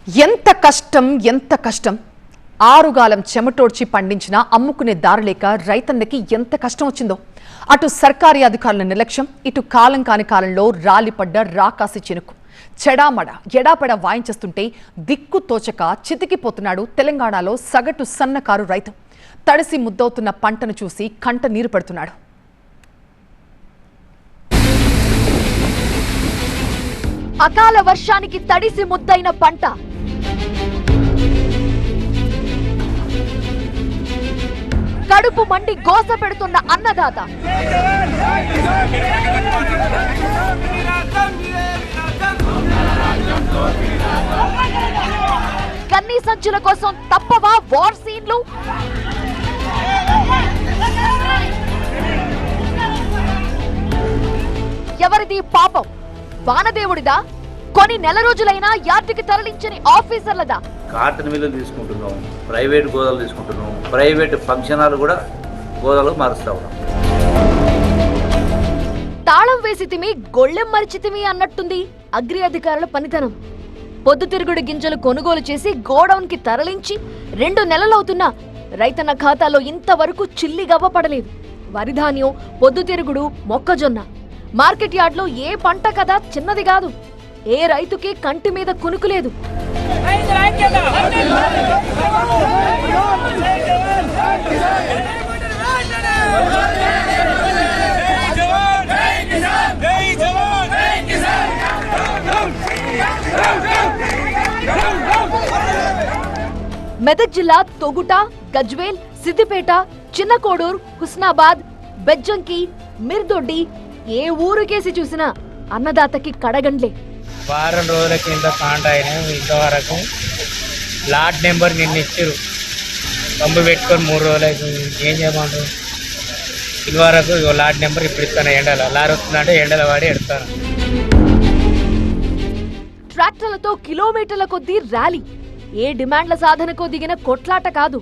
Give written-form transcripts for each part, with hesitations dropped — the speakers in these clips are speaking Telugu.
ఎంత కష్టం ఆరుగాలం చెమటోడ్చి పండించిన అమ్ముకునే దారులేక రైతన్నకి ఎంత కష్టం వచ్చిందో. అటు సర్కారీ అధికారుల నిర్లక్ష్యం, ఇటు కాలం కాని కాలంలో రాలిపడ్డ రాకాసి చినుకు చెడామడ ఎడాపెడ వాయించేస్తుంటే దిక్కు తోచక చితికిపోతున్నాడు తెలంగాణలో సగటు సన్నకారు రైతు. తడిసి ముద్దవుతున్న పంటను చూసి కంట నీరు పెడుతున్నాడు. అకాల వర్షానికి తడిసి ముద్దైన పంట, కడుపు మండి గోస పెడుతున్న అన్నదాత, కన్నీ సంచుల కోసం తప్పవా వార్ సీన్లు? ఎవరిది పాపం? వానదేవుడిదా? కొన్ని నెల రోజులైనా యార్డుకి తరలించని ఆఫీసర్లదా? కాటన్ మిల్లు తీసుకుంటున్నాం, ప్రైవేట్ గోదాలు తీసుకుంటున్నాం, ప్రైవేట్ ఫంక్షన్ హాల్ కూడా గోదాలు మారుస్తా ఉన్నాం. తాళం వేసితిమి గొళ్ళెం మరిచితిమి అన్నట్టుంది అగ్రి అధికారుల పనితనం. పొద్దుతిరుగుడు గింజలు కొనుగోలు చేసి గోడౌన్ కి తరలించి 2 నెలలవుతున్నా రైతన్న ఖాతాలో ఇంతవరకు చిల్లి గవ్వ పడలేదు. వరిధాన్యం, పొద్దుతిరుగుడు, మొక్కజొన్న మార్కెట్ యార్డ్ లో ఏ పంట కదా చిన్నది కాదు. ఏ రైతుకి కంటి మీద కునుకులేదు. మెదక్ జిల్లా తొగుట, గజ్వేల్, సిద్దిపేట, చిన్నకోడూర్, హుస్నాబాద్, బెజ్జంకి, మిర్దొడ్డి ఏ ఊరుకేసి చూసినా అన్నదాతకి కడగండ్లే. వారం రోజుల కింద కాంట అయినా ఇంతవరకు లాట్ నెంబర్ నిన్న ఇచ్చారు, పంపు పెట్టుకొని 3 రోజులు అవుతుంది. ఏం చేయమంటారు? ఇదివరకు లాట్ నెంబర్ ఇప్పుడు ఇస్తాను. ఎండల లారీ వస్తుందంటే ఎండల వాడి ఎడతాను. ట్రాక్టర్లతో కిలోమీటర్ల కొద్దీ ర్యాలీ. ఏ డిమాండ్ల సాధనకో దిగిన కొట్లాట కాదు.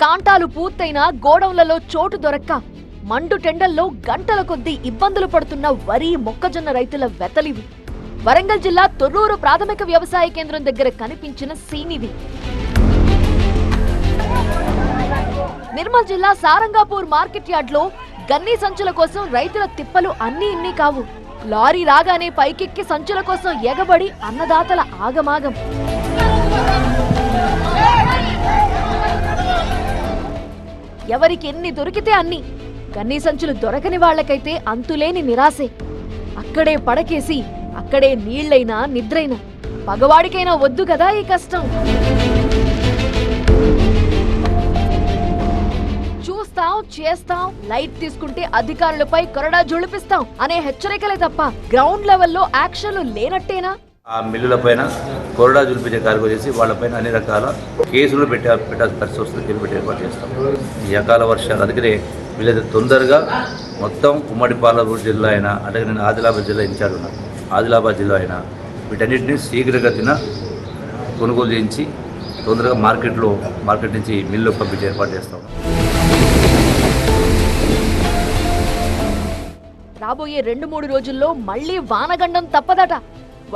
కాంటాలు పూర్తయినా గోడౌన్లలో చోటు దొరక్క మండు టెండల్లో గంటల కొద్దీ ఇబ్బందులు పడుతున్న వరి, మొక్కజొన్న రైతుల వెతలివి. వరంగల్ జిల్లా తొర్రూరు ప్రాథమిక వ్యవసాయ కేంద్రం దగ్గర కనిపించిన సీనిది. నిర్మల్ జిల్లా సారంగాపూర్ మార్కెట్ యార్డ్ లో గన్నీ సంచుల కోసం రైతుల తిప్పలు అన్నీ ఇన్ని కావు. లారీ రాగానే పైకెక్కి సంచుల కోసం ఎగబడి అన్నదాతల ఆగమాగం. ఎవరికి ఎన్ని దొరికితే అన్ని. గన్నీ సంచులు దొరకని వాళ్లకైతే అంతులేని నిరాశే. అక్కడే పడకేసి అక్కడే నీళ్లైనా నిద్రైనా పగవాడికైనా వద్దు కదా ఈ కష్టం. చూస్తాం, చేస్తాం, లైట్ తీసుకుంటే అధికారులపై కొరడా జొలిపిస్తాం అనే హెచ్చరికలే తప్ప గ్రౌండ్ లెవెల్లో యాక్షన్లు లేనట్టేనా? ఆ మిల్లుల పైన కొరడా జులిపించే కార్యక్రమం చేసి వాళ్ళపైన అన్ని రకాల కేసులు పెట్టాల్సిన పరిస్థితి వస్తుంది. కేసు పెట్టి ఏర్పాటు చేస్తాం. ఈ అకాల వర్షాలు అందుకనే వీళ్ళైతే తొందరగా మొత్తం ఉమ్మడి పాలమూరు జిల్లా అయినా, అంటే నేను ఆదిలాబాద్ జిల్లా ఇన్ఛార్జ్ ఉన్నాను, ఆదిలాబాద్ జిల్లా అయినా వీటన్నిటిని శీఘ్రగతిన కొనుగోలు చేయించి తొందరగా మార్కెట్ నుంచి మిల్లు పంపించి ఏర్పాటు చేస్తాం. రాబోయే 2-3 రోజుల్లో మళ్లీ వానగండం తప్పదట.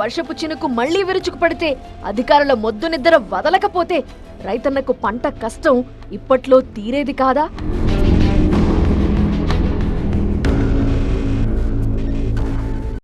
వర్షపు చినుకు మళ్లీ విరుచుకు పడితే, అధికారుల మొద్దు నిద్ర వదలకపోతే రైతన్నకు పంట కష్టం ఇప్పట్లో తీరేది కాదా?